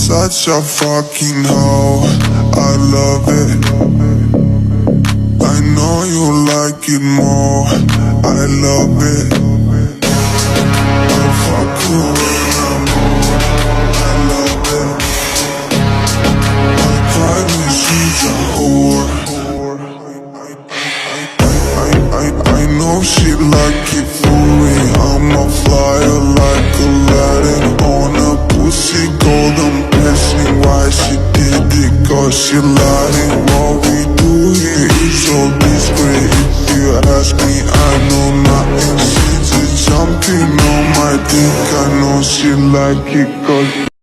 such a fucking hoe, I love it. I know you like it more, I love it. I fuck you when I'm bored, I love it. I cry when she's a whore. I know she like it for me, I'm a flyer like Aladdin on a pussy golden blessing. Why she did it? Cause she lied. What we do here is so discreet. If you ask me, I know nothing. She's just jumping on my dick. I know she like it cause